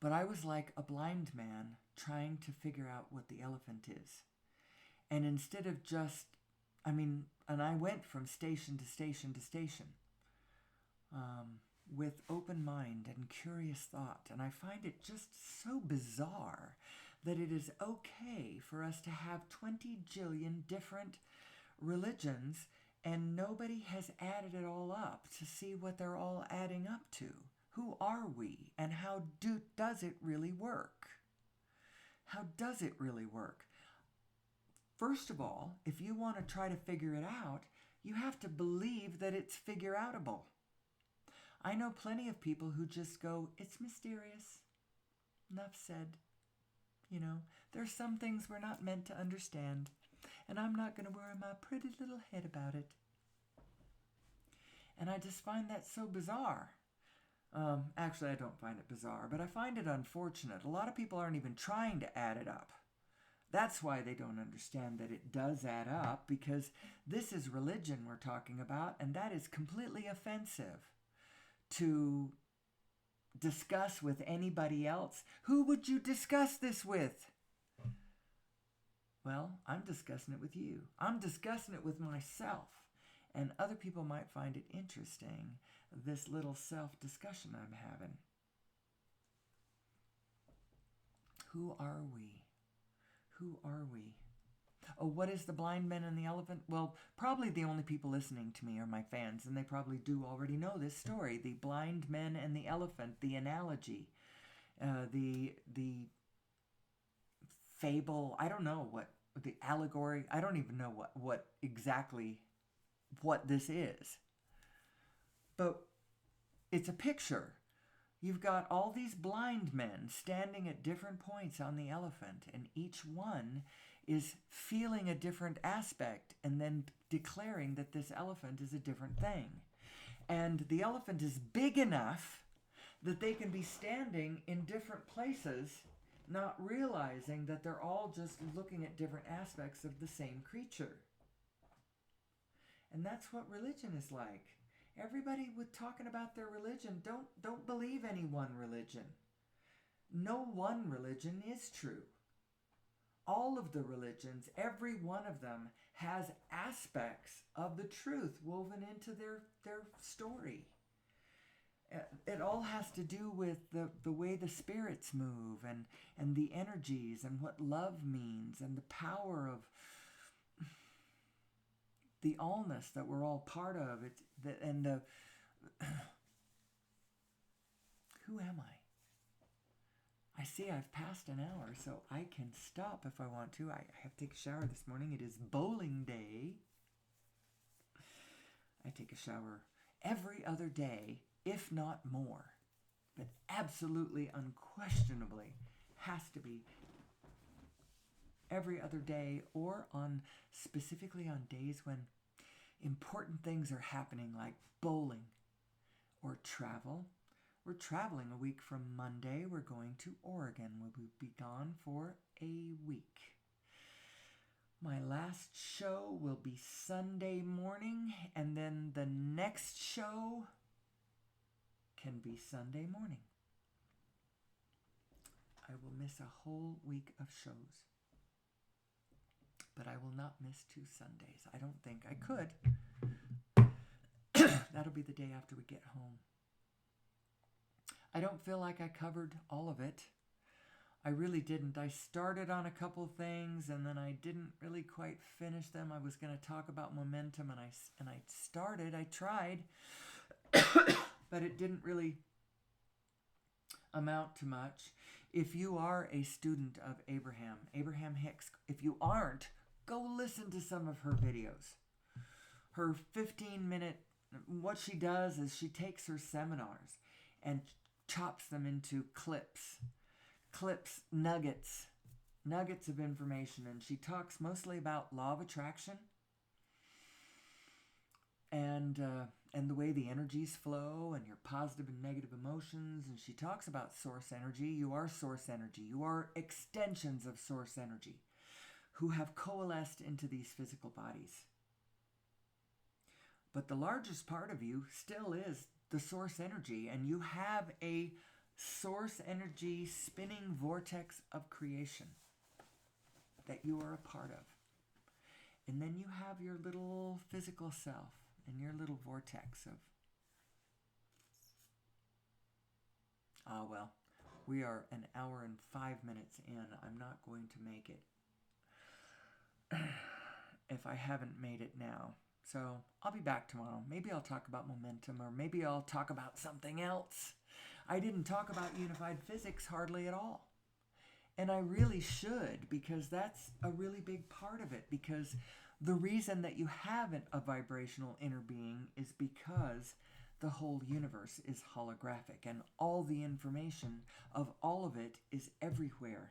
S1: But I was like a blind man trying to figure out what the elephant is. And instead of just, and I went from station to station to station with open mind and curious thought. And I find it just so bizarre that it is okay for us to have 20 jillion different religions and nobody has added it all up to see what they're all adding up to. Who are we and how does it really work? How does it really work? First of all, if you want to try to figure it out, you have to believe that it's figure-outable. I know plenty of people who just go, it's mysterious. Enough said. There's some things we're not meant to understand, and I'm not going to worry my pretty little head about it. And I just find that so bizarre. Actually, I don't find it bizarre, but I find it unfortunate. A lot of people aren't even trying to add it up. That's why they don't understand that it does add up, because this is religion we're talking about, and that is completely offensive to discuss with anybody else. Who would you discuss this with? Well, I'm discussing it with you. I'm discussing it with myself. And other people might find it interesting, this little self-discussion I'm having. Who are we? Who are we? Oh, what is the blind man and the elephant? Well, probably the only people listening to me are my fans, and they probably do already know this story. The blind men and the elephant, the analogy, the fable, I don't know what, the allegory, I don't even know what exactly what this is. But it's a picture. You've got all these blind men standing at different points on the elephant, and each one is feeling a different aspect and then declaring that this elephant is a different thing. And the elephant is big enough that they can be standing in different places, not realizing that they're all just looking at different aspects of the same creature. And that's what religion is like. Everybody with talking about their religion, don't believe any one religion. No one religion is true. All of the religions, every one of them has aspects of the truth woven into their story. It all has to do with the way the spirits move and the energies and what love means and the power of the allness that we're all part of. Who am I? I see I've passed an hour, so I can stop if I want to. I have to take a shower this morning. It is bowling day. I take a shower every other day, if not more. But absolutely, unquestionably, has to be every other day, or specifically on days when important things are happening, like bowling or travel. We're traveling a week from Monday. We're going to Oregon. We'll be gone for a week. My last show will be Sunday morning, and then the next show can be Sunday morning. I will miss a whole week of shows, but I will not miss 2 Sundays. I don't think I could. That'll be the day after we get home. I don't feel like I covered all of it. I really didn't. I started on a couple things and then I didn't really quite finish them. I was going to talk about momentum and I tried, but it didn't really amount to much. If you are a student of Abraham Hicks, if you aren't, go listen to some of her videos. Her 15-minute, what she does is she takes her seminars and chops them into clips, nuggets of information, and she talks mostly about law of attraction and the way the energies flow and your positive and negative emotions. And she talks about source energy. You are source energy. You are extensions of source energy who have coalesced into these physical bodies. But the largest part of you still is the source energy, and you have a source energy spinning vortex of creation that you are a part of. And then you have your little physical self and your little vortex of, well, we are an hour and 5 minutes in. I'm not going to make it if I haven't made it now. So I'll be back tomorrow. Maybe I'll talk about momentum, or maybe I'll talk about something else. I didn't talk about unified physics hardly at all. And I really should, because that's a really big part of it. Because the reason that you have a vibrational inner being is because the whole universe is holographic, and all the information of all of it is everywhere.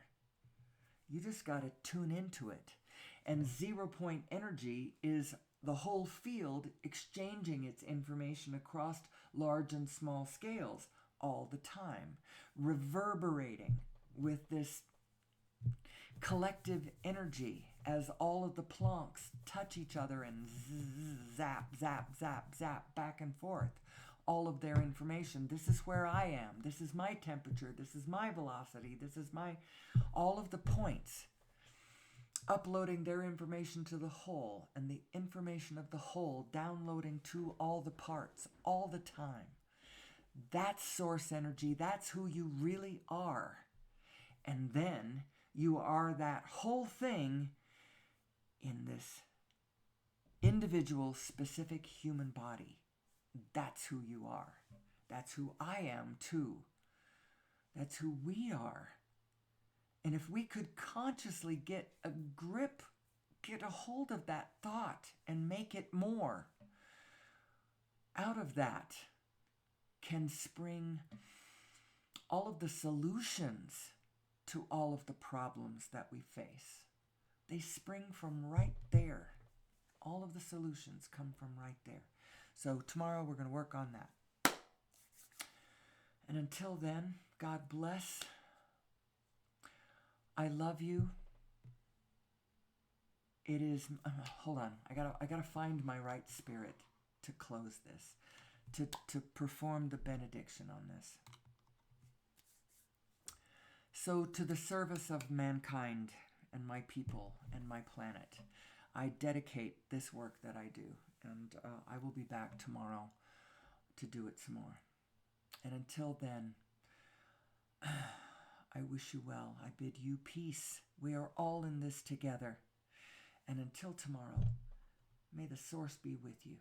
S1: You just got to tune into it. And 0 point energy is the whole field exchanging its information across large and small scales all the time, reverberating with this collective energy as all of the Plancks touch each other and zap, zap, zap, zap back and forth. All of their information. This is where I am. This is my temperature. This is my velocity. This is all of the points uploading their information to the whole, and the information of the whole downloading to all the parts all the time. That's source energy. That's who you really are. And then you are that whole thing in this individual, specific human body. That's who you are. That's who I am too. That's who we are. And if we could consciously get a grip, get a hold of that thought and make it more, out of that can spring all of the solutions to all of the problems that we face. They spring from right there. All of the solutions come from right there. So tomorrow we're going to work on that. And until then, God bless. I love you. It is, hold on. I gotta find my right spirit to close this, to perform the benediction on this. So to the service of mankind and my people and my planet, I dedicate this work that I do. And I will be back tomorrow to do it some more. And until then, I wish you well. I bid you peace. We are all in this together. And until tomorrow, may the source be with you.